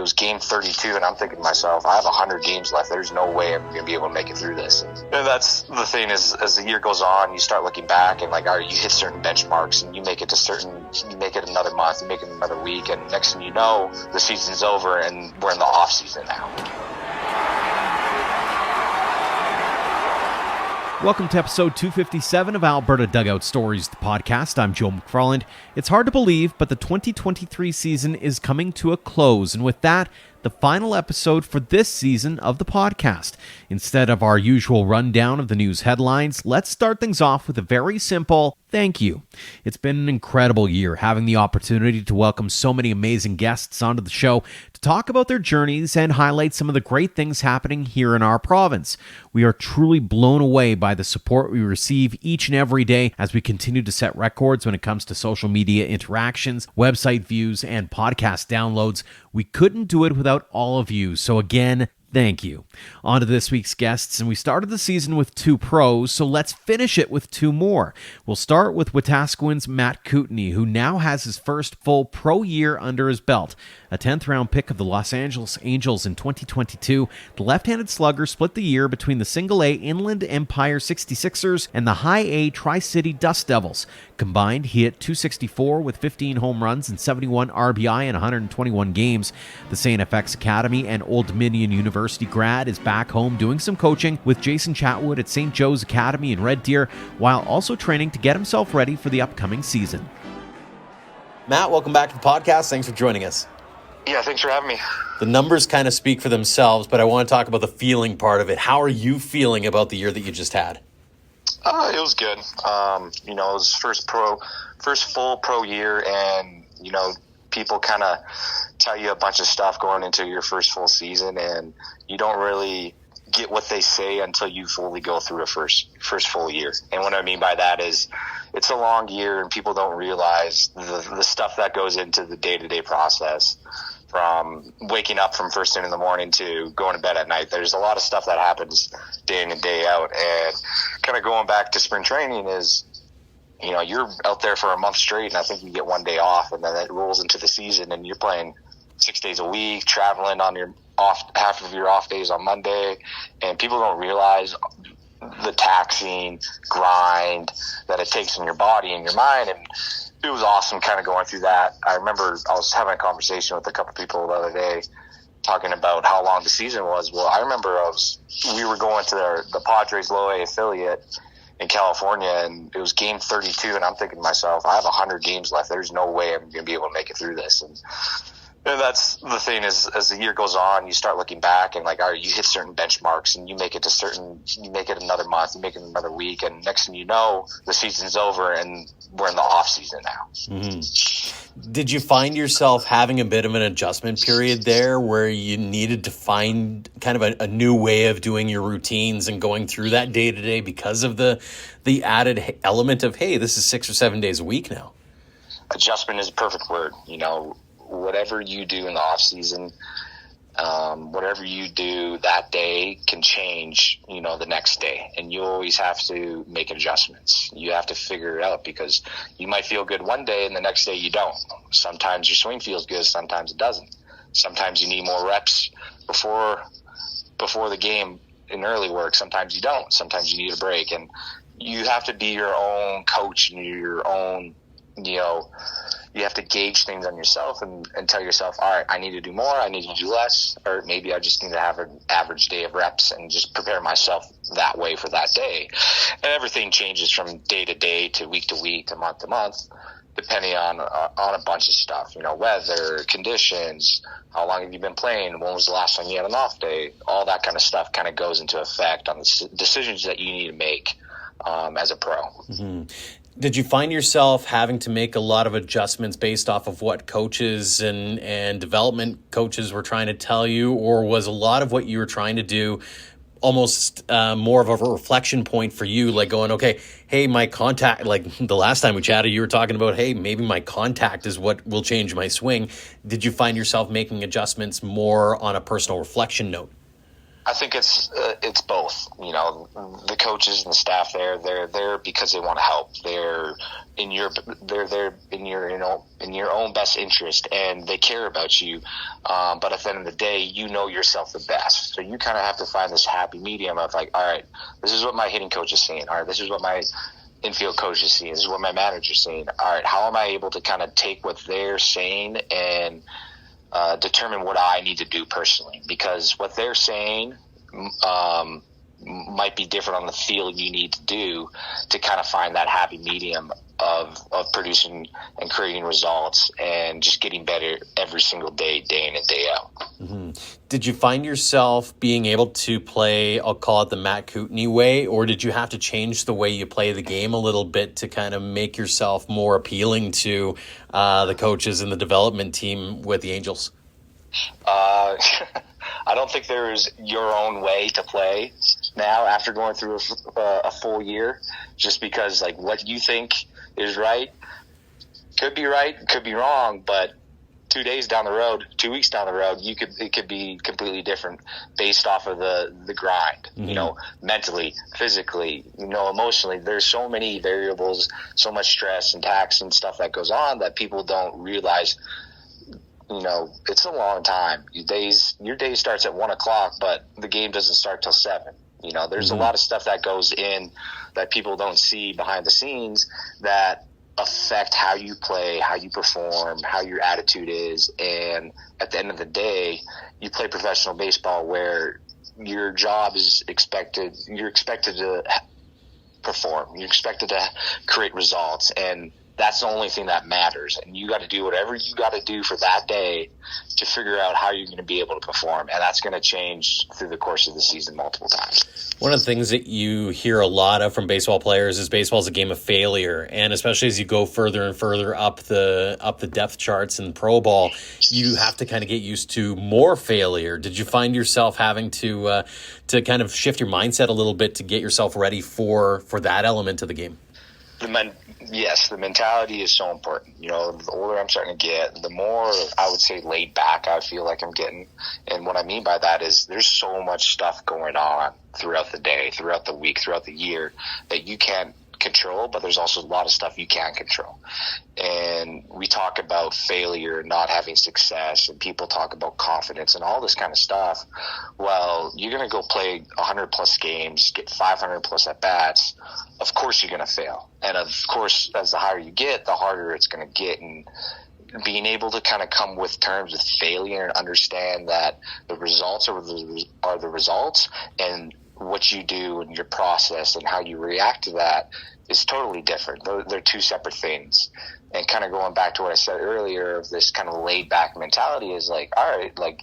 was game 32, and I'm thinking to myself, I have 100 games left. There's no way I'm going to be able to make it through this. And that's the thing is, as the year goes on, you start looking back and like, all right, you hit certain benchmarks, and you make it another month, you make it another week, and next thing you know, the season's over, and we're in the off season now. Welcome to episode 257 of Alberta Dugout Stories, the podcast. I'm Joe McFarland. It's hard to believe, but the 2023 season is coming to a close, and with that, the final episode for this season of the podcast. Instead of our usual rundown of the news headlines, let's start things off with a very simple thank you. It's been an incredible year having the opportunity to welcome so many amazing guests onto the show to talk about their journeys and highlight some of the great things happening here in our province. We are truly blown away by the support we receive each and every day as we continue to set records when it comes to social media interactions, website views, and podcast downloads. We couldn't do it without all of you. So again, thank you. On to this week's guests, and we started the season with 2 pros, so let's finish it with 2 more. We'll start with Wetaskiwin's Matt Coutney, who now has his first full pro year under his belt. A 10th round pick of the Los Angeles Angels in 2022, the left-handed slugger split the year between the Single-A Inland Empire 66ers and the High-A Tri-City Dust Devils. Combined, he hit .264 with 15 home runs and 71 RBI in 121 games. The St. FX Academy and Old Dominion University grad is back home doing some coaching with Jason Chatwood at St. Joe's Academy in Red Deer, while also training to get himself ready for the upcoming season. Matt, welcome back to the podcast. Thanks for joining us. Yeah, thanks for having me. The numbers kind of speak for themselves, but I want to talk about the feeling part of it. How are you feeling about the year that you just had? It was good. It was first full pro year, and, people kind of tell you a bunch of stuff going into your first full season, and you don't really get what they say until you fully go through a first full year. And what I mean by that is it's a long year, and people don't realize the stuff that goes into the day-to-day process, from waking up from first thing in the morning to going to bed at night. There's a lot of stuff that happens day in and day out. And kind of going back to spring training is, you're out there for a month straight, and I think you get 1 day off, and then it rolls into the season, and you're playing 6 days a week, traveling on your half of your off days on Monday, and people don't realize the taxing grind that it takes on your body and your mind. And it was awesome kind of going through that. I remember I was having a conversation with a couple people the other day talking about how long the season was. Well, I remember we were going to the Padres Low A affiliate in California, and it was game 32, and I'm thinking to myself, I have 100 games left. There's no way I'm going to be able to make it through this. And that's the thing is, as the year goes on, you start looking back and like, all right, you hit certain benchmarks, and you make it another month, you make it another week, and next thing you know, the season's over, and we're in the off season now. Mm-hmm. Did you find yourself having a bit of an adjustment period there where you needed to find kind of a new way of doing your routines and going through that day to day because of the added element of, hey, this is 6 or 7 days a week now? Adjustment is a perfect word. Whatever you do in the off season, whatever you do that day can change, the next day. And you always have to make adjustments. You have to figure it out, because you might feel good one day and the next day you don't. Sometimes your swing feels good, sometimes it doesn't. Sometimes you need more reps before the game in early work. Sometimes you don't. Sometimes you need a break. And you have to be your own coach and your own, you have to gauge things on yourself and tell yourself, all right, I need to do more, I need to do less, or maybe I just need to have an average day of reps and just prepare myself that way for that day. And everything changes from day to day to week to month to month, depending on a bunch of stuff, weather, conditions, how long have you been playing, when was the last time you had an off day, all that kind of stuff kind of goes into effect on the decisions that you need to make as a pro. Mm-hmm. Did you find yourself having to make a lot of adjustments based off of what coaches and development coaches were trying to tell you, or was a lot of what you were trying to do almost more of a reflection point for you, like going, okay, hey, my contact, like the last time we chatted, you were talking about, hey, maybe my contact is what will change my swing. Did you find yourself making adjustments more on a personal reflection note? I think it's both. You know, the coaches and the staff they're there because they want to help. They're there in your own best interest, and they care about you. But at the end of the day, you know yourself the best, so you kind of have to find this happy medium of like, all right, this is what my hitting coach is saying. All right, this is what my infield coach is seeing. This is what my manager's saying. All right, how am I able to kind of take what they're saying and determine what I need to do personally, because what they're saying might be different on the field. You need to do to kind of find that happy medium of producing and creating results and just getting better every single day, day in and day out. Mm-hmm. Did you find yourself being able to play, I'll call it the Matt Coutney way, or did you have to change the way you play the game a little bit to kind of make yourself more appealing to the coaches and the development team with the Angels? I don't think there is your own way to play now after going through a full year, just because like what you think is right, could be wrong, but 2 days down the road, 2 weeks down the road, it could be completely different based off of the grind, mm-hmm. You know, mentally, physically, you know, emotionally. There's so many variables, so much stress and tax and stuff that goes on that people don't realize. You know, it's a long time. Your day starts at 1:00, but the game doesn't start till 7. You know, there's mm-hmm. a lot of stuff that goes in that people don't see behind the scenes that affect how you play, how you perform, how your attitude is. And at the end of the day, you play professional baseball where your job is you're expected to perform. You're expected to create results, and that's the only thing that matters. And you got to do whatever you got to do for that day to figure out how you're going to be able to perform. And that's going to change through the course of the season multiple times. One of the things that you hear a lot of from baseball players is baseball is a game of failure. And especially as you go further and further up the depth charts in pro ball, you have to kind of get used to more failure. Did you find yourself having to kind of shift your mindset a little bit to get yourself ready for that element of the game? Yes, the mentality is so important. You know, the older I'm starting to get, the more I would say laid back I feel like I'm getting. And what I mean by that is there's so much stuff going on throughout the day, throughout the week, throughout the year that you can't control, but there's also a lot of stuff you can control. And we talk about failure, not having success, and people talk about confidence and all this kind of stuff. Well, you're going to go play 100 plus games, get 500 plus at bats. Of course you're going to fail. And of course, as the higher you get, the harder it's going to get. And being able to kind of come with terms with failure and understand that the results are the results, and what you do and your process and how you react to that is totally different. They're two separate things. And kind of going back to what I said earlier of this kind of laid back mentality is like, all right, like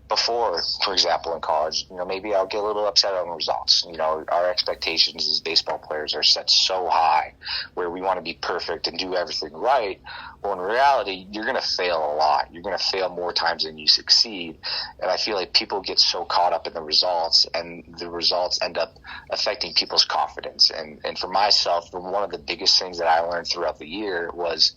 before, for example, in college, you know, maybe I'll get a little upset on the results. You know, our expectations as baseball players are set so high where we want to be perfect and do everything right. Well, in reality, you're going to fail a lot. You're going to fail more times than you succeed. And I feel like people get so caught up in the results, and the results end up affecting people's confidence. And for myself, one of the biggest things that I learned throughout the year was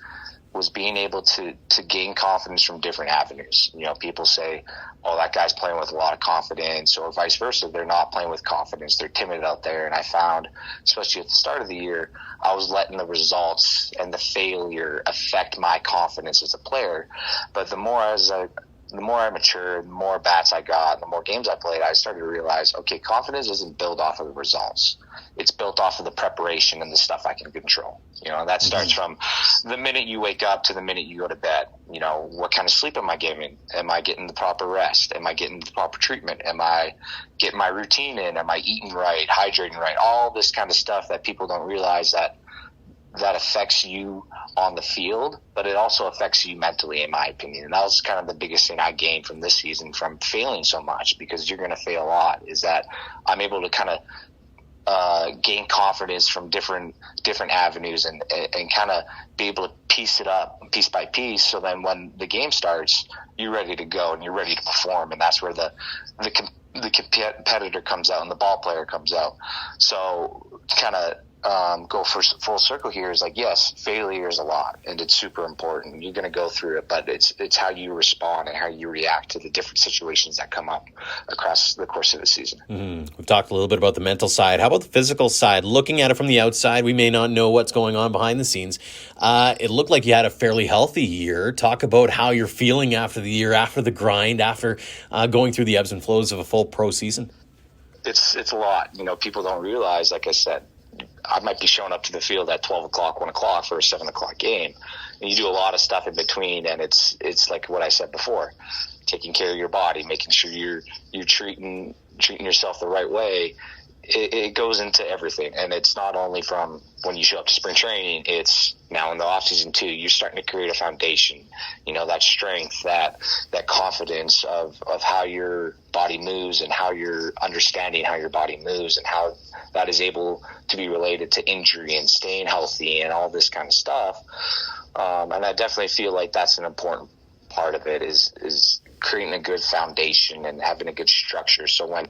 being able to gain confidence from different avenues. You know, people say, oh, that guy's playing with a lot of confidence, or vice versa. They're not playing with confidence. They're timid out there. And I found, especially at the start of the year, I was letting the results and the failure affect my confidence as a player. But the more I matured, the more bats I got, the more games I played, I started to realize, okay, confidence isn't built off of the results. It's built off of the preparation and the stuff I can control. You know, and that starts from the minute you wake up to the minute you go to bed. You know, what kind of sleep am I getting? Am I getting the proper rest? Am I getting the proper treatment? Am I getting my routine in? Am I eating right, hydrating right? All this kind of stuff that people don't realize that affects you on the field, but it also affects you mentally, in my opinion. And that was kind of the biggest thing I gained from this season from failing so much, because you're going to fail a lot, is that I'm able to kind of gain confidence from different avenues and kind of be able to piece it up piece by piece. So then when the game starts, you're ready to go and you're ready to perform. And that's where the competitor comes out and the ball player comes out. So kind of go for full circle here is like, yes, failure is a lot and it's super important. You're going to go through it, but it's how you respond and how you react to the different situations that come up across the course of the season. We've talked a little bit about the mental side. How about the physical side? Looking at it from the outside, we may not know what's going on behind the scenes. It looked like you had a fairly healthy year. Talk about how you're feeling after the year, after the grind, after going through the ebbs and flows of a full pro season. It's a lot. People don't realize, like I said, I might be showing up to the field at 12 o'clock, 1 o'clock for a 7 o'clock game. And you do a lot of stuff in between, and it's like what I said before, taking care of your body, making sure you're treating yourself the right way. It goes into everything, and it's not only from when you show up to spring training, it's now in the off season too. You're starting to create a foundation, that strength, that confidence of how your body moves and how you're understanding how your body moves and how that is able to be related to injury and staying healthy and all this kind of stuff. And I definitely feel like that's an important part of it is creating a good foundation and having a good structure. So when,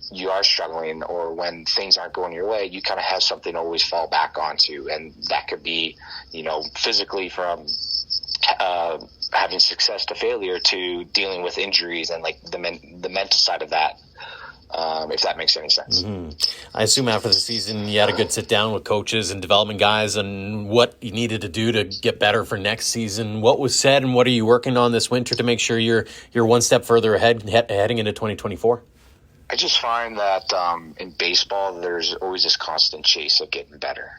you are struggling or when things aren't going your way, you kind of have something to always fall back onto. And that could be, physically from having success to failure to dealing with injuries and like the mental side of that. If that makes any sense. I assume after the season you had a good sit down with coaches and development guys on what you needed to do to get better for next season. What was said and what are you working on this winter to make sure you're one step further ahead heading into 2024? I just find that in baseball, there's always this constant chase of getting better.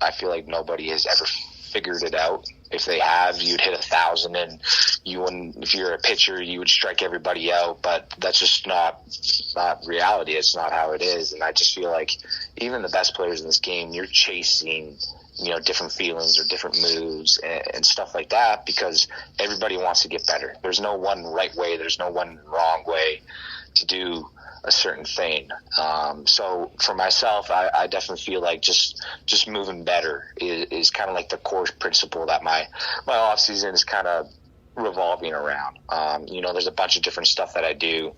I feel like nobody has ever figured it out. If they have, you'd hit 1,000 and you wouldn't, if you're a pitcher, you would strike everybody out, but that's just not reality. It's not how it is. And I just feel like even the best players in this game, you're chasing, different feelings or different moves and stuff like that because everybody wants to get better. There's no one right way. There's no one wrong way to do a certain thing. So for myself, I definitely feel like just moving better is kind of like the core principle that my off season is kind of revolving around. There's a bunch of different stuff that I do,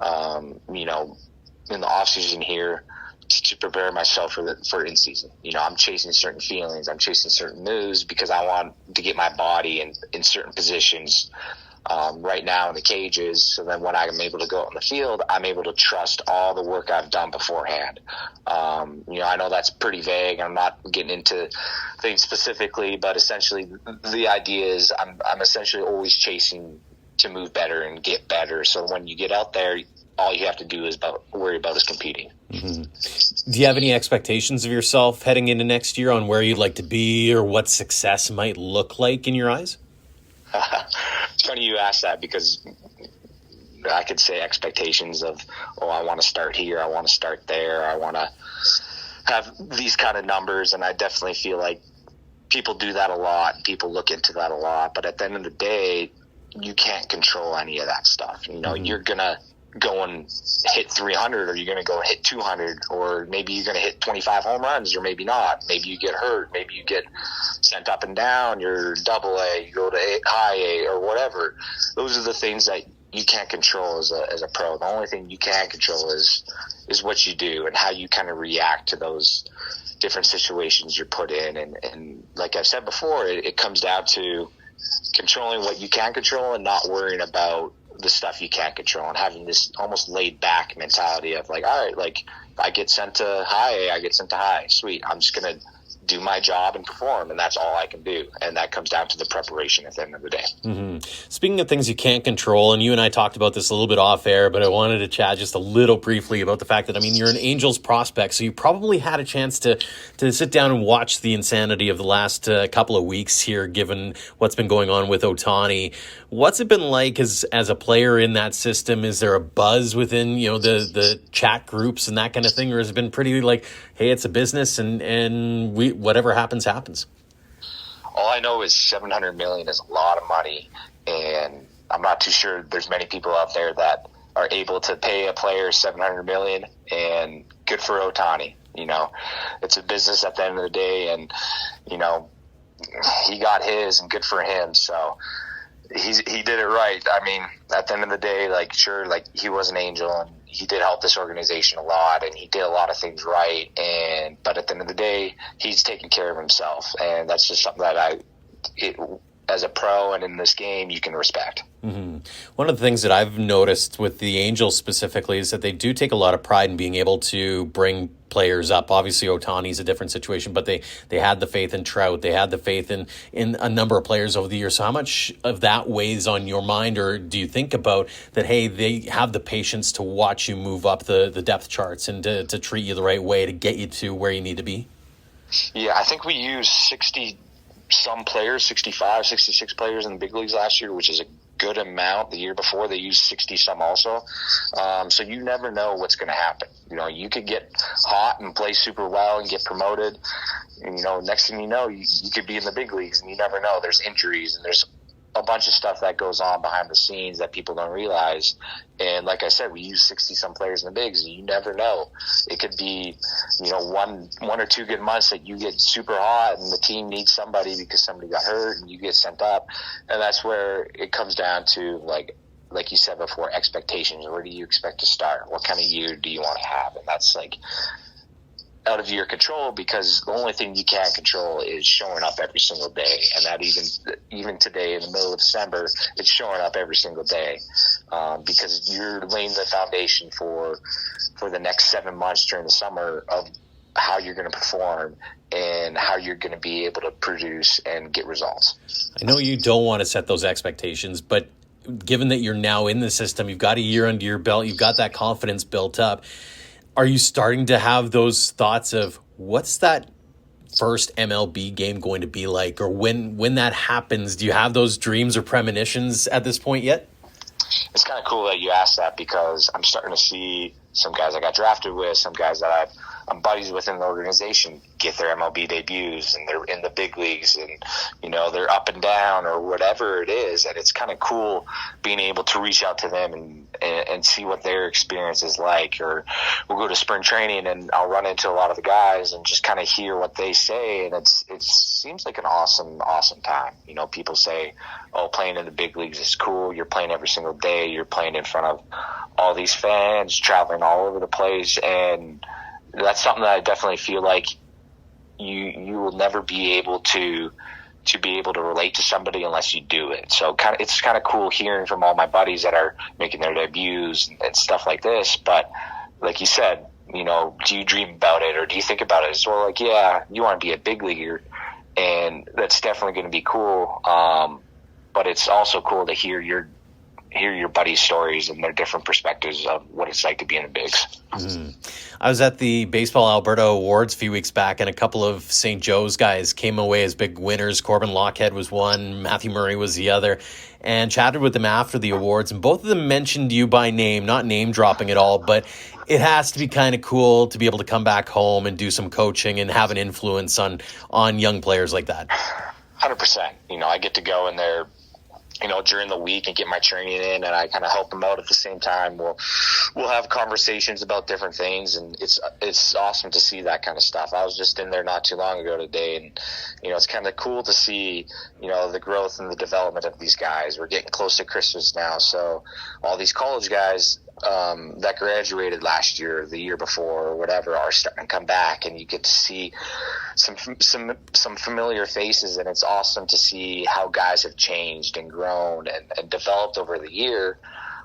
in the off season here to prepare myself for in season. I'm chasing certain feelings. I'm chasing certain moves because I want to get my body in certain positions right now in the cages. So then when I'm able to go out in the field, I'm able to trust all the work I've done beforehand. I know that's pretty vague. I'm not getting into things specifically, but essentially the idea is I'm essentially always chasing to move better and get better. So when you get out there, all you have to do is worry about is competing. Do you have any expectations of yourself heading into next year on where you'd like to be or what success might look like in your eyes? It's funny you ask that because I could say expectations of, I want to start here, I want to start there, I want to have these kind of numbers, and I definitely feel like people do that a lot, people look into that a lot, but at the end of the day, you can't control any of that stuff. You're going to go and hit 300 or you're going to go hit 200 or maybe you're going to hit 25 home runs or maybe not. Maybe you get hurt. Maybe you get sent up and down. You're double A, you go to high A or whatever. Those are the things that you can't control as a pro. The only thing you can control is what you do and how you kind of react to those different situations you're put in. And like I've said before, it comes down to controlling what you can control and not worrying about the stuff you can't control and having this almost laid back mentality of like, all right, like if I get sent to high, I get sent to high. Sweet. I'm just going to do my job and perform, and that's all I can do. And that comes down to the preparation at the end of the day. Speaking of things you can't control, and you and I talked about this a little bit off air, but I wanted to chat just a little briefly about the fact that, you're an Angels prospect, so you probably had a chance to sit down and watch the insanity of the last couple of weeks here, given what's been going on with Ohtani. What's it been like as a player in that system? Is there a buzz within, the chat groups and that kind of thing, or has it been pretty like, hey, it's a business and whatever happens? All I know is $700 million is a lot of money, and I'm not too sure there's many people out there that are able to pay a player $700 million, and good for Ohtani. It's a business at the end of the day, and he got his, and good for him. So he did it right. I mean, at the end of the day, like, sure, like, he was an angel and he did help this organization a lot and he did a lot of things right. But at the end of the day, he's taking care of himself, and that's just something that as a pro and in this game, you can respect. Mm-hmm. One of the things that I've noticed with the Angels specifically is that they do take a lot of pride in being able to bring players up. Obviously, Ohtani's a different situation, but they had the faith in Trout. They had the faith in a number of players over the years. So how much of that weighs on your mind, or do you think about that, hey, they have the patience to watch you move up the depth charts and to treat you the right way to get you to where you need to be? Yeah, I think we used 60-some players, 65, 66 players in the big leagues last year, which is a good amount. The year before, they used 60-some also. So you never know what's going to happen. You know, you could get hot and play super well and get promoted. And, you know, next thing you know, you could be in the big leagues, and you never know. There's injuries, and there's a bunch of stuff that goes on behind the scenes that people don't realize. And like I said, we use 60-some players in the bigs, and you never know. It could be, you know, one or two good months that you get super hot and the team needs somebody because somebody got hurt and you get sent up. And that's where it comes down to, like you said before, expectations. Where do you expect to start? What kind of year do you want to have? And that's like out of your control, because the only thing you can't control is showing up every single day. And that even today in the middle of December, it's showing up every single day, because you're laying the foundation for the next 7 months during the summer of how you're going to perform and how you're going to be able to produce and get results. I know you don't want to set those expectations, but given that you're now in the system, you've got a year under your belt, you've got that confidence built up. Are you starting to have those thoughts of what's that first MLB game going to be like? Or when that happens, do you have those dreams or premonitions at this point yet? It's kind of cool that you asked that, because I'm starting to see some guys I got drafted with, some guys that I'm buddies with in the organization get their MLB debuts, and they're in the big leagues, and, you know, they're up and down or whatever it is. And it's kind of cool being able to reach out to them and see what their experience is like. Or we'll go to spring training and I'll run into a lot of the guys and just kind of hear what they say. And it seems like an awesome time. You know, people say, oh, playing in the big leagues is cool. You're playing every single day. You're playing in front of all these fans, traveling all over the place. And that's something that I definitely feel like you will never be able to be able to relate to somebody unless you do it. So it's kind of cool hearing from all my buddies that are making their debuts and stuff like this. But like you said, you know, do you dream about it, or do you think about it as well? Like, yeah, you want to be a big leaguer, and that's definitely going to be cool. But it's also cool to hear your buddies' stories and their different perspectives of what it's like to be in the bigs. Mm-hmm. I was at the Baseball Alberta Awards a few weeks back, and a couple of St. Joe's guys came away as big winners. Corbin Lockhead was one, Matthew Murray was the other, and chatted with them after the awards, and both of them mentioned you by name, not name dropping at all, but it has to be kind of cool to be able to come back home and do some coaching and have an influence on young players like that. 100%. You know, I get to go in there, you know, during the week and get my training in, and I kind of help them out at the same time. We'll have conversations about different things, and it's awesome to see that kind of stuff. I was just in there not too long ago today, and, you know, it's kind of cool to see, you know, the growth and the development of these guys. We're getting close to Christmas now, so all these college guys that graduated last year or the year before or whatever are starting to come back, and you get to see some familiar faces, and it's awesome to see how guys have changed and grown and developed over the year.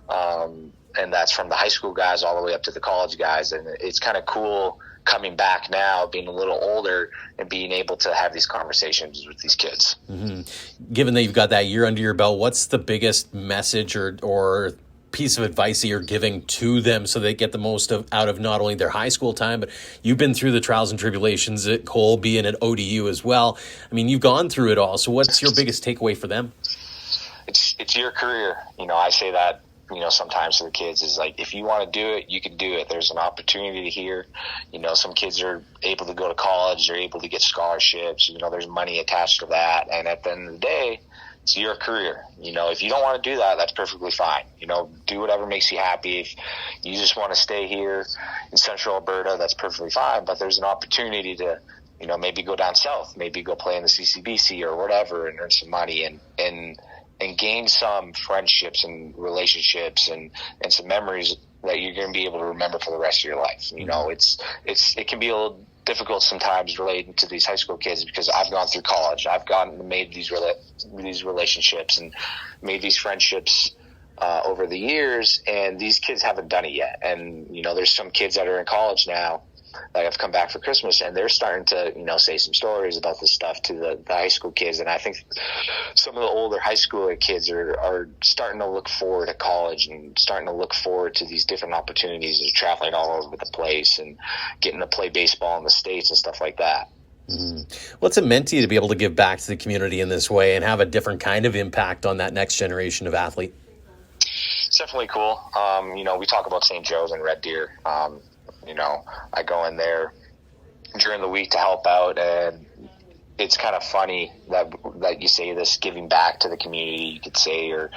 And that's from the high school guys all the way up to the college guys. And it's kind of cool coming back now, being a little older, and being able to have these conversations with these kids. Mm-hmm. Given that you've got that year under your belt, what's the biggest message or piece of advice that you're giving to them so they get the most out of not only their high school time, but you've been through the trials and tribulations at Colby and at ODU as well. I mean, you've gone through it all. So what's your biggest takeaway for them? It's your career. You know, I say that, you know, sometimes to the kids is like, if you want to do it, you can do it. There's an opportunity here. You know, some kids are able to go to college. They're able to get scholarships. You know, there's money attached to that. And at the end of the day, it's your career. You know, if you don't want to do that, that's perfectly fine. You know, do whatever makes you happy. If you just want to stay here in Central Alberta, that's perfectly fine. But there's an opportunity to, you know, maybe go down south, maybe go play in the CCBC or whatever and earn some money and gain some friendships and relationships and some memories that you're going to be able to remember for the rest of your life. You know, it can be a little difficult sometimes relating to these high school kids, because I've gone through college. I've made these relationships and made these friendships over the years, and these kids haven't done it yet. And, you know, there's some kids that are in college now that have come back for Christmas, and they're starting to, you know, say some stories about this stuff to the high school kids. And I think some of the older high school kids are starting to look forward to college and starting to look forward to these different opportunities of traveling all over the place and getting to play baseball in the States and stuff like that. What's it meant to you to be able to give back to the community in this way and have a different kind of impact on that next generation of athlete? It's definitely cool. You know, we talk about St. Joe's and Red Deer. You know, I go in there during the week to help out, and it's kind of funny that you say this, giving back to the community, you could say, or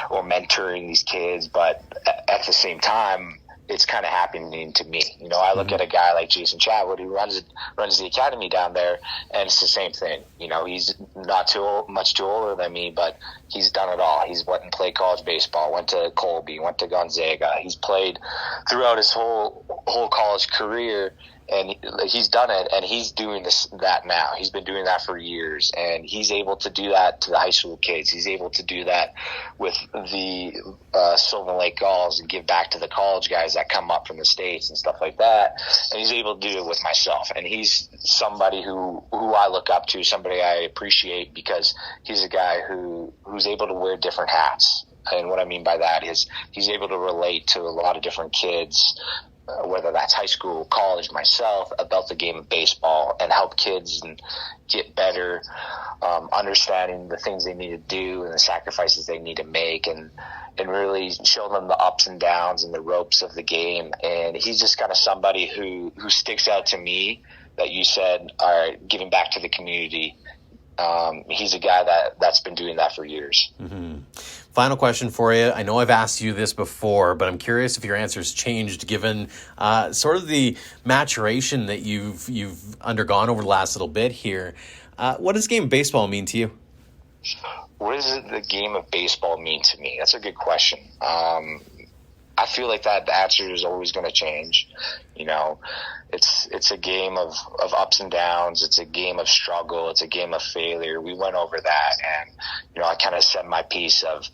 mentoring these kids, but at the same time, it's kind of happening to me. You know, I look at a guy like Jason Chatwood, who runs the academy down there, and it's the same thing. You know, he's not much too older than me, but he's done it all. He's went and played college baseball, went to Colby, went to Gonzaga. He's played throughout his whole college career, and he's done it, and he's doing that now. He's been doing that for years, and he's able to do that to the high school kids. He's able to do that with the Sylvan Lake Gulls and give back to the college guys that come up from the States and stuff like that. And he's able to do it with myself. And he's somebody who I look up to, somebody I appreciate, because he's a guy who's able to wear different hats. And what I mean by that is he's able to relate to a lot of different kids, whether that's high school, college, myself, about the game of baseball, and help kids and get better, understanding the things they need to do and the sacrifices they need to make, and really show them the ups and downs and the ropes of the game. And he's just kind of somebody who sticks out to me, that you said, all right, giving back to the community. He's a guy that's been doing that for years. Mm-hmm. Final question for you. I know I've asked you this before, but I'm curious if your answer's changed given sort of the maturation that you've undergone over the last little bit here. What does game of baseball mean to you? What does the game of baseball mean to me? That's a good question. I feel like that the answer is always going to change. You know, it's a game of ups and downs. It's a game of struggle. It's a game of failure. We went over that, and, you know, I kind of said my piece of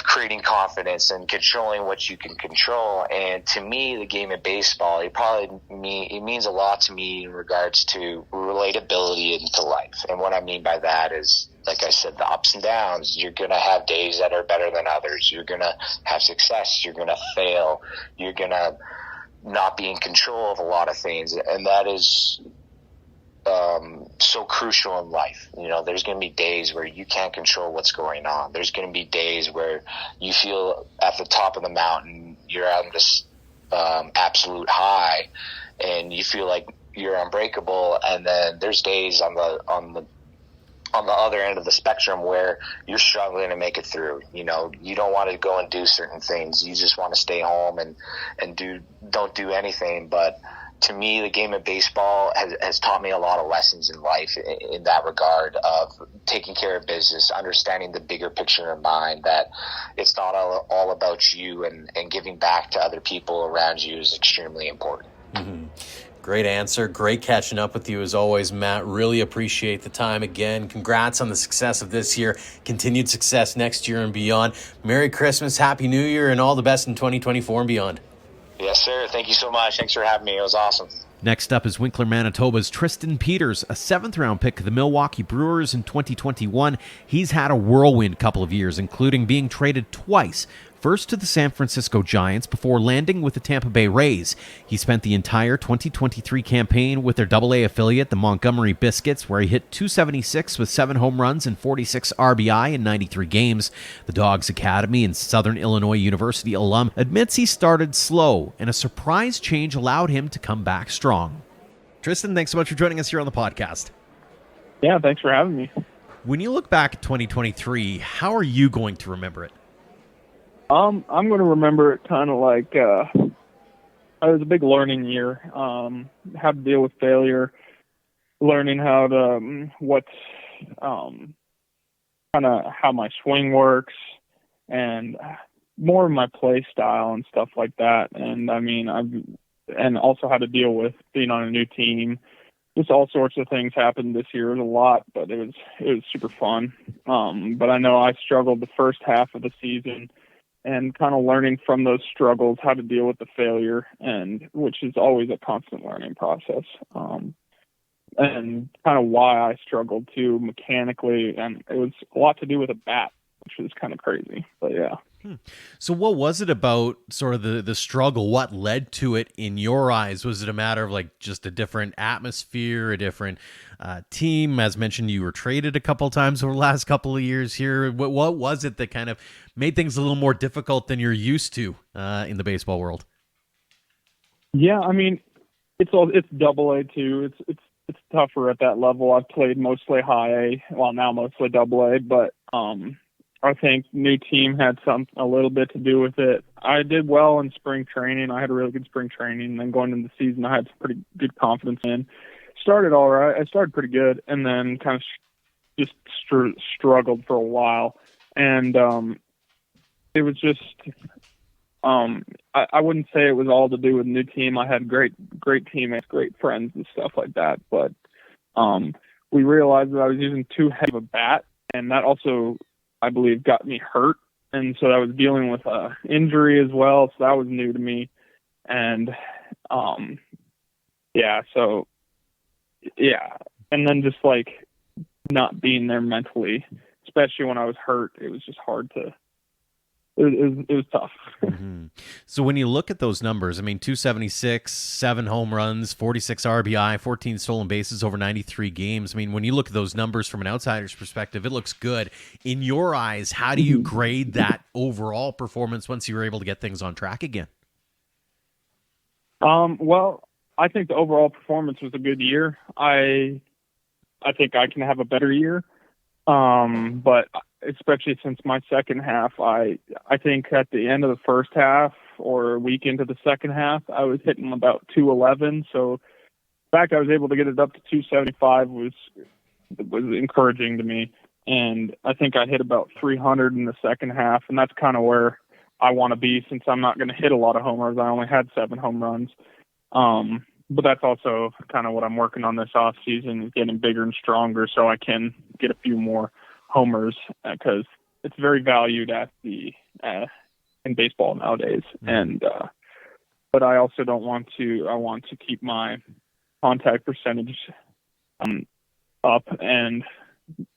creating confidence and controlling what you can control. And to me, the game of baseball, it means a lot to me in regards to relatability into life. And what I mean by that is, like I said, the ups and downs. You're going to have days that are better than others. You're going to have success. You're going to fail. You're going to not be in control of a lot of things. And that is so crucial in life. You know, there's going to be days where you can't control what's going on. There's going to be days where you feel at the top of the mountain, you're on this absolute high, and you feel like you're unbreakable. And then there's days on the other end of the spectrum where you're struggling to make it through. You know, you don't want to go and do certain things. You just want to stay home and don't do anything. But to me, the game of baseball has taught me a lot of lessons in life in that regard, of taking care of business, understanding the bigger picture in mind, that it's not all about you, and giving back to other people around you is extremely important. Mm-hmm. Great answer. Great catching up with you as always, Matt. Really appreciate the time again. Congrats on the success of this year. Continued success next year and beyond. Merry Christmas, Happy New Year, and all the best in 2024 and beyond. Yes, sir. Thank you so much. Thanks for having me. It was awesome. Next up is Winkler, Manitoba's Tristan Peters, a 7th-round pick of the Milwaukee Brewers in 2021. He's had a whirlwind couple of years, including being traded twice. First to the San Francisco Giants before landing with the Tampa Bay Rays. He spent the entire 2023 campaign with their AA affiliate, the Montgomery Biscuits, where he hit .276 with 7 home runs and 46 RBI in 93 games. The Dogs Academy and Southern Illinois University alum admits he started slow, and a surprise change allowed him to come back strong. Tristan, thanks so much for joining us here on the podcast. Yeah, thanks for having me. When you look back at 2023, how are you going to remember it? I'm going to remember it kind of like it was a big learning year. Had to deal with failure, learning how to kind of how my swing works and more of my play style and stuff like that. And I mean, and also how to deal with being on a new team. Just all sorts of things happened this year. It was a lot, but it was super fun. But I know I struggled the first half of the season, and kind of learning from those struggles how to deal with the failure, and which is always a constant learning process. And kind of why I struggled too mechanically, and it was a lot to do with a bat, which was kind of crazy. But yeah. So what was it about sort of the struggle? What led to it in your eyes? Was it a matter of like just a different atmosphere, a different team? As mentioned, you were traded a couple times over the last couple of years here. What was it that kind of made things a little more difficult than you're used to in the baseball world? Yeah, I mean, it's double A too. It's tougher at that level. I've played mostly high A, well now mostly double A, but I think new team had a little bit to do with it. I did well in spring training. I had a really good spring training, and then going into the season, I had some pretty good confidence in. Started all right. I started pretty good, and then kind of just struggled for a while. And it was just I wouldn't say it was all to do with new team. I had great teammates, great friends, and stuff like that. But we realized that I was using too heavy of a bat, and that also, I believe, got me hurt. And so I was dealing with injury as well. So that was new to me. And and then just like not being there mentally, especially when I was hurt, it was just hard to. It was tough. Mm-hmm. So when you look at those numbers, I mean, 276, 7 home runs, 46 RBI, 14 stolen bases over 93 games. I mean, when you look at those numbers from an outsider's perspective, it looks good. In your eyes, how do you grade that overall performance once you were able to get things on track again? Well, I think the overall performance was a good year. I think I can have a better year. But especially since my second half, I think at the end of the first half or a week into the second half, I was hitting about 211. So the fact I was able to get it up to 275 was encouraging to me. And I think I hit about 300 in the second half, and that's kind of where I want to be since I'm not going to hit a lot of homers. I only had 7 home runs. But that's also kind of what I'm working on this off season, getting bigger and stronger so I can get a few more homers, because it's very valued at in baseball nowadays. And but I also don't want to. I want to keep my contact percentage up, and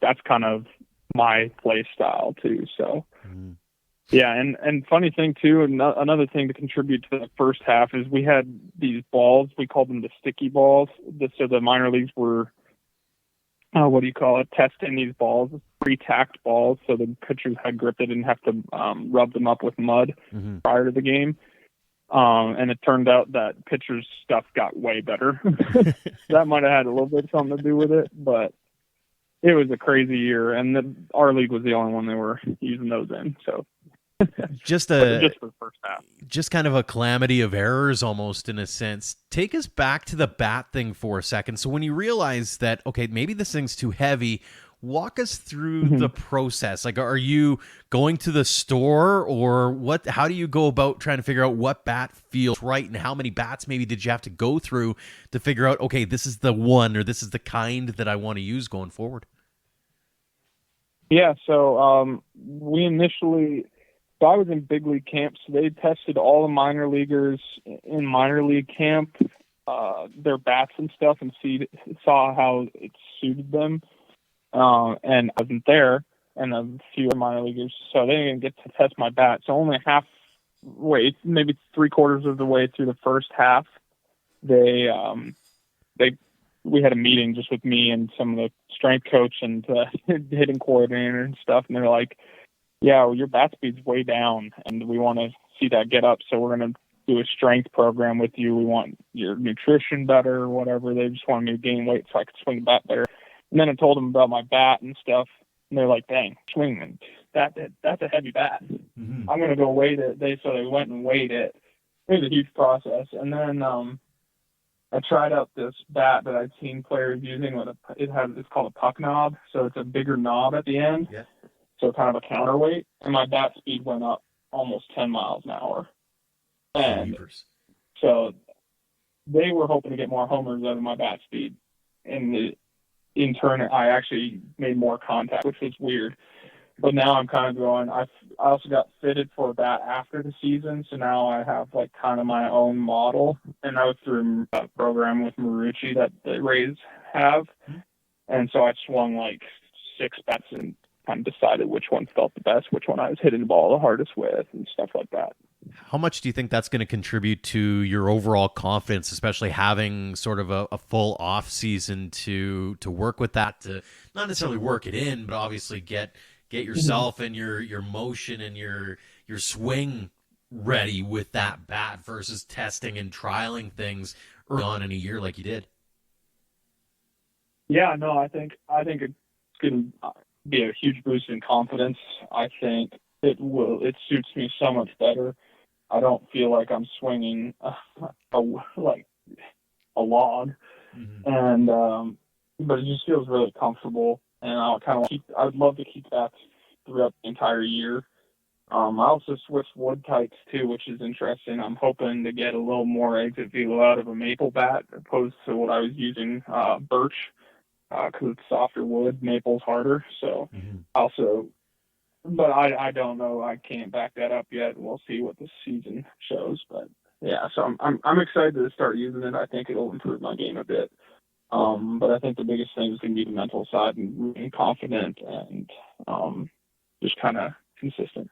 that's kind of my play style too. So. Yeah, and funny thing too, another thing to contribute to the first half is we had these balls. We called them the sticky balls. So the minor leagues were, testing these balls, pre-tacked balls, so the pitchers had grip. They didn't have to rub them up with mud prior to the game. And it turned out that pitchers' stuff got way better. That might have had a little bit something to do with it, but it was a crazy year, and our league was the only one they were using those in. So. Just for the first half. Just kind of a calamity of errors almost, in a sense. Take us back to the bat thing for a second. So when you realize that, okay, maybe this thing's too heavy, walk us through the process. Like, are you going to the store, or how do you go about trying to figure out what bat feels right, and how many bats maybe did you have to go through to figure out, okay, this is the one, or this is the kind that I want to use going forward? Yeah, so I was in big league camp, so they tested all the minor leaguers in minor league camp, their bats and stuff, and saw how it suited them. And I wasn't there, and a few other minor leaguers, so they didn't get to test my bat. So only maybe 3/4 of the way through the first half, we had a meeting just with me and some of the strength coach and hitting coordinator and stuff, and they're like, yeah, well, your bat speed's way down, and we want to see that get up, so we're going to do a strength program with you. We want your nutrition better or whatever. They just wanted me to gain weight so I could swing the bat better. And then I told them about my bat and stuff, and they're like, dang, swinging, that's a heavy bat. I'm going to go weigh it. So they went and weighed it. It was a huge process. And then I tried out this bat that I'd seen players using it's called a puck knob, so it's a bigger knob at the end. Yeah. so kind of a counterweight, and my bat speed went up almost 10 miles an hour. And so they were hoping to get more homers out of my bat speed. And in turn, I actually made more contact, which was weird. But now I'm kind of going, I also got fitted for a bat after the season, so now I have like kind of my own model. And I was through a program with Marucci that the Rays have. And so I swung like 6 bats and kind of decided which one felt the best, which one I was hitting the ball the hardest with and stuff like that. How much do you think that's going to contribute to your overall confidence, especially having sort of a full off season to work with that, to not necessarily work it in, but obviously get yourself and your motion and your swing ready with that bat versus testing and trialing things early on in a year like you did? Yeah, no, I think it's going to be a huge boost in confidence. I think it suits me so much better. I don't feel like I'm swinging like a log, and but it just feels really comfortable. And I'd love to keep that throughout the entire year. I also switched wood types too, which is interesting. I'm hoping to get a little more exit velo out of a maple bat opposed to what I was using, birch, because it's softer wood. Maple's harder. So but I don't know. I can't back that up yet. We'll see what the season shows. But yeah, so I'm excited to start using it. I think it'll improve my game a bit. But I think the biggest thing is going to be the mental side and being confident and just kind of consistent.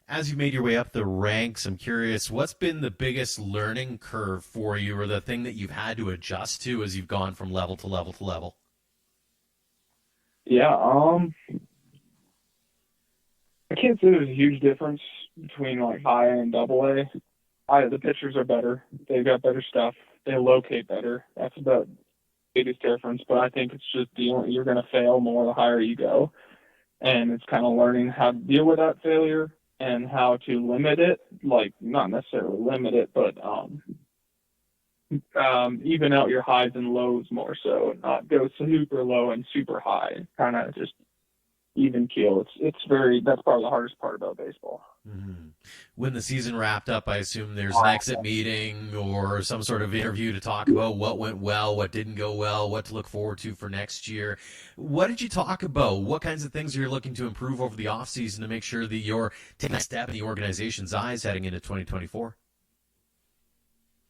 As you made your way up the ranks, I'm curious, what's been the biggest learning curve for you, or the thing that you've had to adjust to as you've gone from level to level to level? Yeah, I can't say there's a huge difference between like high A and double A. The pitchers are better. They've got better stuff. They locate better. That's about the biggest difference. But I think it's just you're going to fail more the higher you go. And it's kind of learning how to deal with that failure and how to limit it. Like, not necessarily limit it, but even out your highs and lows more so. Not go super low and super high. Kind of just even keel. That's probably the hardest part about baseball. When the season wrapped up, I assume there's an exit meeting or some sort of interview to talk about what went well, what didn't go well, what to look forward to for next year. What did you talk about? What kinds of things are you looking to improve over the offseason to make sure that you're taking a step in the organization's eyes heading into 2024?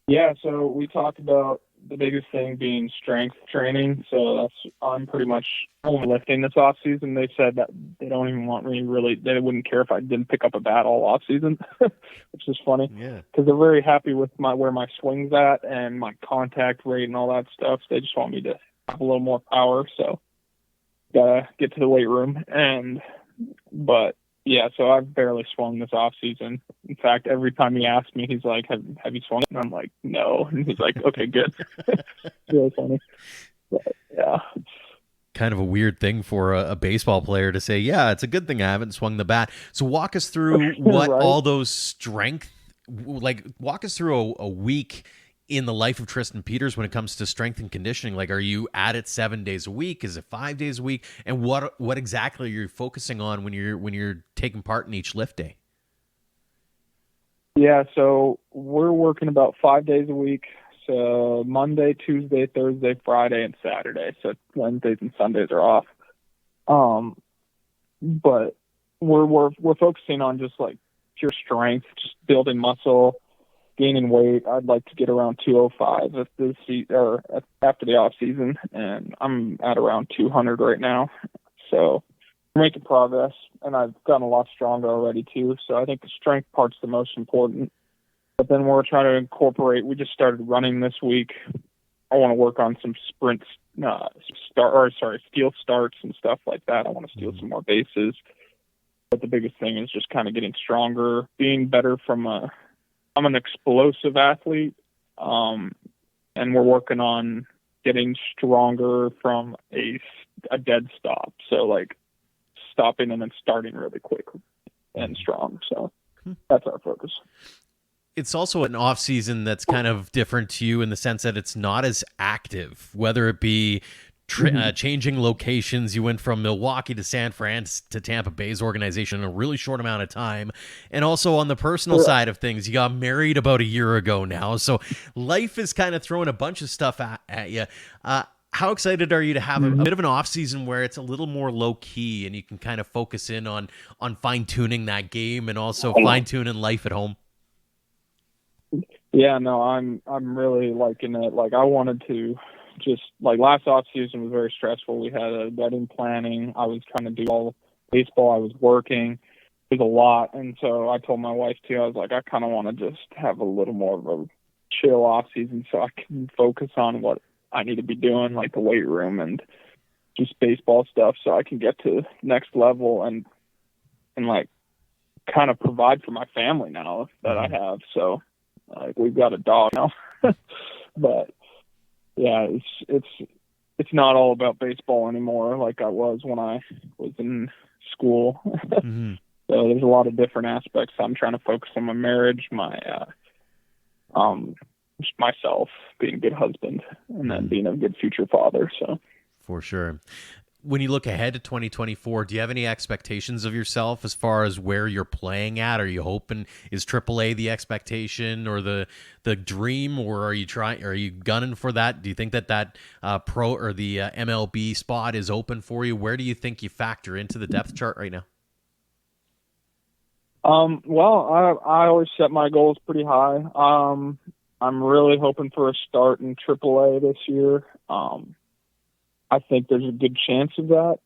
Yeah, so we talked about the biggest thing being strength training. So I'm pretty much only lifting this off season. They said that they don't even want me they wouldn't care if I didn't pick up a bat all off season, which is funny. Yeah. Because they're very happy with where my swing's at and my contact rate and all that stuff. They just want me to have a little more power. So gotta get to the weight room but yeah, so I've barely swung this off season. In fact, every time he asks me, he's like, have you swung? And I'm like, no. And he's like, okay, good. Really funny. But, yeah. Kind of a weird thing for a baseball player to say, yeah, it's a good thing I haven't swung the bat. So walk us through what right. all those walk us through a week in the life of Tristan Peters when it comes to strength and conditioning. Like, are you at it 7 days a week? Is it 5 days a week? And what exactly are you focusing on when you're taking part in each lift day? Yeah, so we're working about 5 days a week. So Monday, Tuesday, Thursday, Friday, and Saturday. So Wednesdays and Sundays are off. But we're focusing on just like pure strength, just building muscle, gaining weight. I'd like to get around 205 after the off season, and I'm at around 200 right now. So we're making progress, and I've gotten a lot stronger already too. So I think the strength part's the most important. But then we're trying to incorporate. We just started running this week. I want to work on some sprints, steal starts and stuff like that. I want to steal some more bases. But the biggest thing is just kind of getting stronger, being better I'm an explosive athlete, and we're working on getting stronger from a dead stop. So like stopping and then starting really quick and strong. So that's our focus. It's also an off season that's kind of different to you in the sense that it's not as active, whether it be changing locations. You went from Milwaukee to San Fran to Tampa Bay's organization in a really short amount of time. And also on the personal side of things, you got married about a year ago now. So life is kind of throwing a bunch of stuff at you. How excited are you to have a bit of an off season where it's a little more low key and you can kind of focus in on fine tuning that game and also fine tuning life at home? Yeah, no, I'm really liking it. Like, I wanted to just, like, last off season was very stressful. We had a wedding planning. I was trying to do all baseball. I was working. It was a lot. And so I told my wife too, I was like, I kind of want to just have a little more of a chill off season so I can focus on what I need to be doing, like the weight room and just baseball stuff, so I can get to next level and like kind of provide for my family now that I have. So like, we've got a dog now, but yeah, it's not all about baseball anymore like I was when I was in school. So there's a lot of different aspects. I'm trying to focus on my marriage, my just myself, being a good husband, and then being a good future father. So for sure. When you look ahead to 2024, do you have any expectations of yourself as far as where you're playing at? Are you hoping, is AAA the expectation or the dream, or are you gunning for that? Do you think that pro or the MLB spot is open for you? Where do you think you factor into the depth chart right now? Well, I always set my goals pretty high. I'm really hoping for a start in AAA this year. I think there's a good chance of that.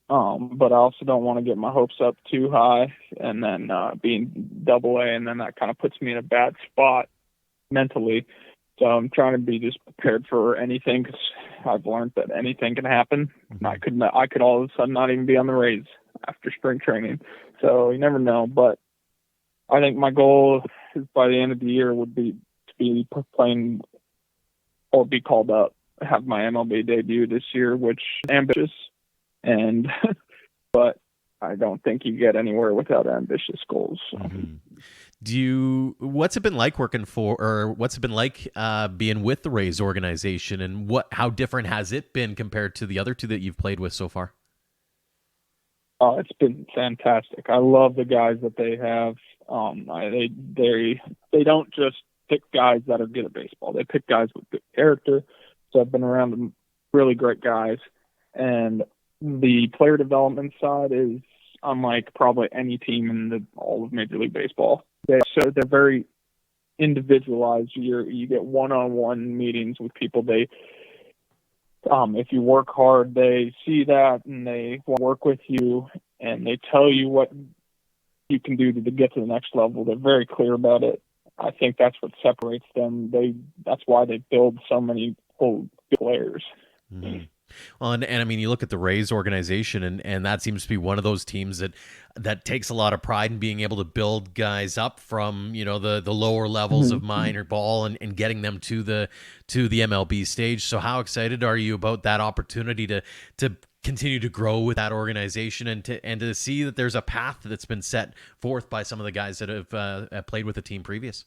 But I also don't want to get my hopes up too high and then being AA, and then that kind of puts me in a bad spot mentally. So I'm trying to be just prepared for anything, because I've learned that anything can happen. I could all of a sudden not even be on the Rays after spring training. So you never know. But I think my goal is by the end of the year would be to be playing or be called up, have my MLB debut this year, which is ambitious, and but I don't think you get anywhere without ambitious goals. So. What's it been like being with the Rays organization, and how different has it been compared to the other two that you've played with so far? Oh, it's been fantastic. I love the guys that they have. They don't just pick guys that are good at baseball. They pick guys with good character. So I've been around some really great guys, and the player development side is unlike probably any team in all of Major League Baseball. They're very individualized. You get one-on-one meetings with people. If you work hard, they see that and they want to work with you, and they tell you what you can do to get to the next level. They're very clear about it. I think that's what separates them. That's why they build so many good players. Well, and I mean, you look at the Rays organization, and that seems to be one of those teams that takes a lot of pride in being able to build guys up from, the lower levels of minor ball and getting them to the MLB stage. So how excited are you about that opportunity to continue to grow with that organization and to see that there's a path that's been set forth by some of the guys that have played with the team previous?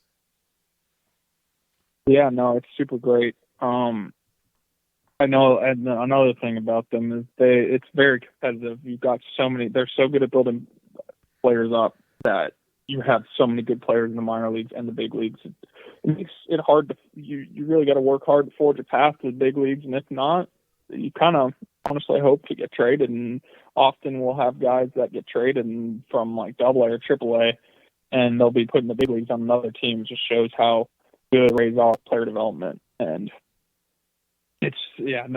Yeah, no, it's super great. I know, and another thing about them is it's very competitive. You've got they're so good at building players up that you have so many good players in the minor leagues and the big leagues. It makes it hard to, you really got to work hard to forge a path to the big leagues. And if not, you kind of honestly hope to get traded. And often we'll have guys that get traded from like AA or AAA, and they'll be put in the big leagues on another team. It just shows how good Rays are at player development. And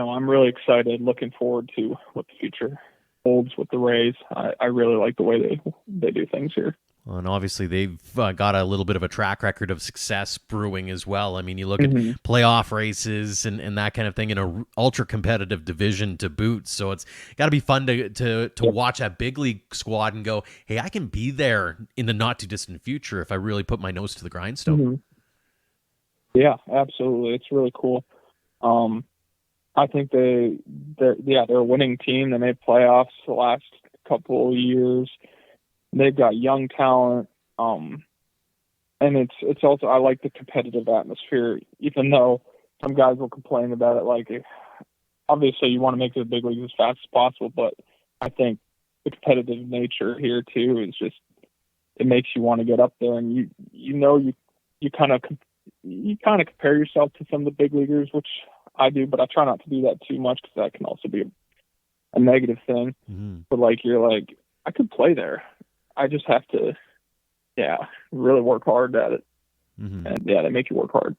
I'm really excited, looking forward to what the future holds with the Rays. I really like the way they do things here. Well, and obviously they've got a little bit of a track record of success brewing as well. I mean, you look at playoff races and that kind of thing in a ultra competitive division to boot. So it's got to be fun to watch that big league squad and go, hey, I can be there in the not too distant future if I really put my nose to the grindstone. Yeah, absolutely. It's really cool. I think they're a winning team. They made playoffs the last couple of years. They've got young talent, and it's also, I like the competitive atmosphere, even though some guys will complain about it. Like, obviously you want to make it to the big leagues as fast as possible, but I think the competitive nature here too is just, it makes you want to get up there, and you kind of compare yourself to some of the big leaguers, which I do, but I try not to do that too much because that can also be a negative thing. Mm-hmm. But you're like, I could play there. I just have to, really work hard at it. Mm-hmm. And they make you work hard.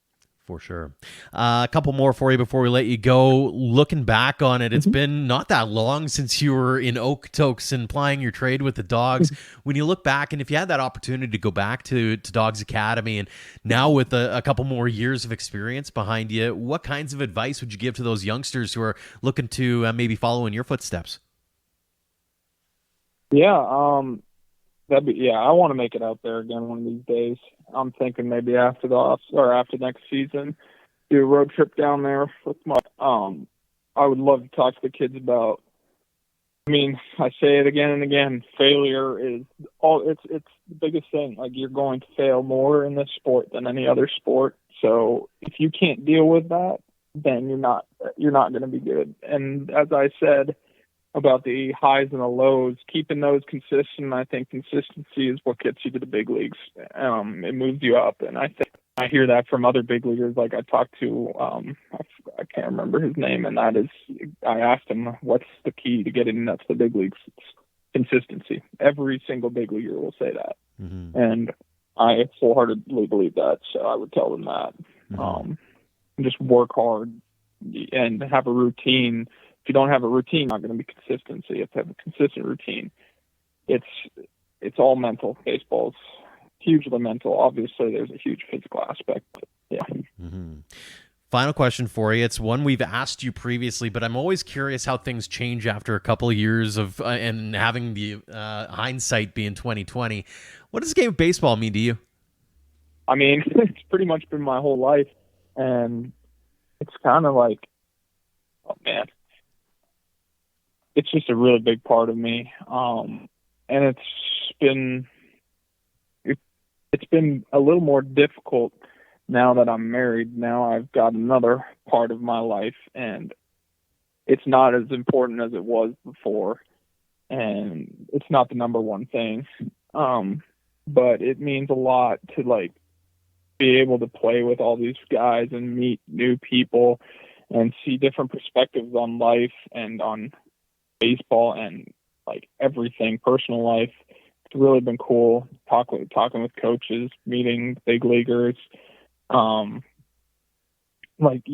For sure. A couple more for you before we let you go. Looking back on it, it's been not that long since you were in Okotoks and plying your trade with the Dogs. When you look back, and if you had that opportunity to go back to Dogs Academy, and now with a couple more years of experience behind you, what kinds of advice would you give to those youngsters who are looking to maybe follow in your footsteps? Yeah, I want to make it out there again one of these days. I'm thinking maybe after next season, do a road trip down there with my. I would love to talk to the kids about. I mean, I say it again and again. Failure is it's the biggest thing. You're going to fail more in this sport than any other sport. So if you can't deal with that, then you're not going to be good. And as I said about the highs and the lows, keeping those consistent. I think consistency is what gets you to the big leagues. It moves you up, and I think I hear that from other big leaguers. I talked to, I can't remember his name, and that is, I asked him, what's the key to getting up to the big leagues? It's consistency. Every single big leaguer will say that, and I wholeheartedly believe that. So I would tell them that, just work hard and have a routine. If you don't have a routine, you're not going to be consistent. So you have to have a consistent routine. It's all mental. Baseball's hugely mental. Obviously, there's a huge physical aspect. But Final question for you. It's one we've asked you previously, but I'm always curious how things change after a couple of years of and having the hindsight being 2020. What does the game of baseball mean to you? I mean, it's pretty much been my whole life, and it's kind of like, oh man. It's just a really big part of me. And it's been a little more difficult now that I'm married. Now I've got another part of my life, and it's not as important as it was before. And it's not the number one thing. But it means a lot to be able to play with all these guys and meet new people and see different perspectives on life and on baseball and everything, personal life. It's really been cool talking with coaches, meeting big leaguers. You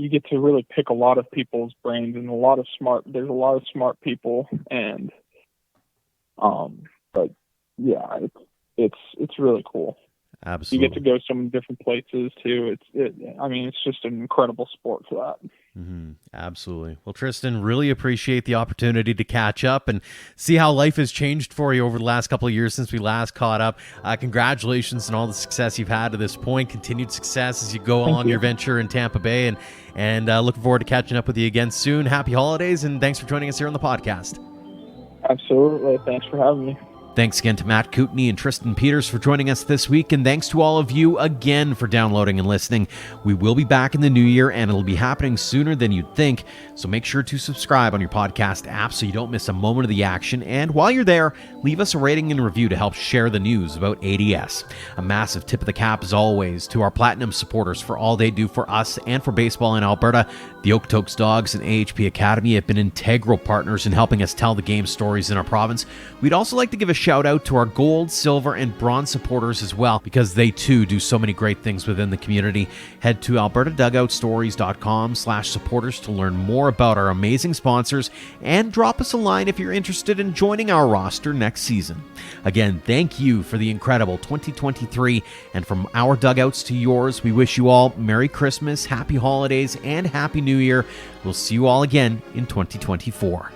get to really pick a lot of people's brains, and there's a lot of smart people, and but yeah, it's really cool. Absolutely. You get to go some different places too. It's just an incredible sport for that. Absolutely. Well, Tristan, really appreciate the opportunity to catch up and see how life has changed for you over the last couple of years since we last caught up. Congratulations on all the success you've had to this point. Continued success as you go along your venture in Tampa Bay, and looking forward to catching up with you again soon. Happy holidays, and thanks for joining us here on the podcast. Absolutely. Thanks for having me. Thanks again to Matt Coutney and Tristan Peters for joining us this week, and thanks to all of you again for downloading and listening. We will be back in the new year, and it'll be happening sooner than you'd think, so make sure to subscribe on your podcast app so you don't miss a moment of the action, and while you're there, leave us a rating and review to help share the news about ADS. A massive tip of the cap, as always, to our Platinum supporters for all they do for us and for baseball in Alberta. The Okotoks Dogs and AHP Academy have been integral partners in helping us tell the game stories in our province. We'd also like to give a shout out to our gold, silver, and bronze supporters as well, because they too do so many great things within the community. Head to albertadugoutstories.com/supporters to learn more about our amazing sponsors, and drop us a line if you're interested in joining our roster next season. Again, thank you for the incredible 2023, and from our dugouts to yours, we wish you all Merry Christmas, Happy Holidays, and Happy New Year. We'll see you all again in 2024.